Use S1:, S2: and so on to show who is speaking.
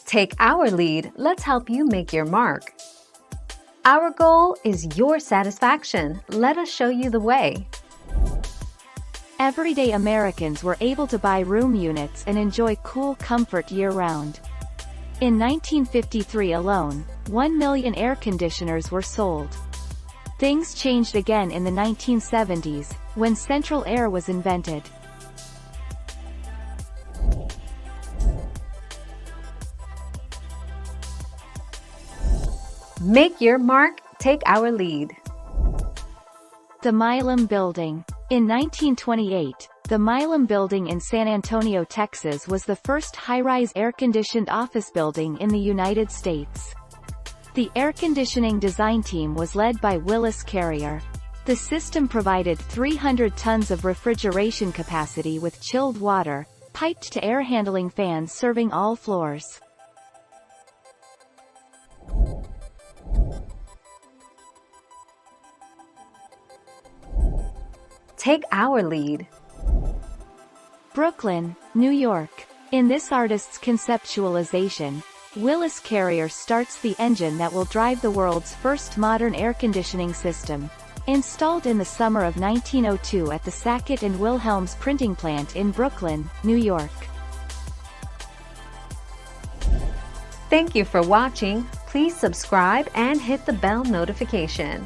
S1: Take our lead, let's help you make your mark. Our goal is your satisfaction. Let us show you the way.
S2: Everyday Americans were able to buy room units and enjoy cool comfort year-round. In 1953 alone, 1 million air conditioners were sold. Things changed again in the 1970s, when central air was invented.
S1: Make your mark, take our lead.
S2: The Milam Building. In 1928, the Milam Building in San Antonio, Texas was the first high-rise air-conditioned office building in the United States. The air conditioning design team was led by Willis Carrier. The system provided 300 tons of refrigeration capacity with chilled water, piped to air handling fans serving all floors.
S1: Take our lead.
S2: Brooklyn, New York. In this artist's conceptualization, Willis Carrier starts the engine that will drive the world's first modern air conditioning system. Installed in the summer of 1902 at the Sackett and Wilhelms printing plant in Brooklyn, New York.
S1: Thank you for watching. Please subscribe and hit the bell notification.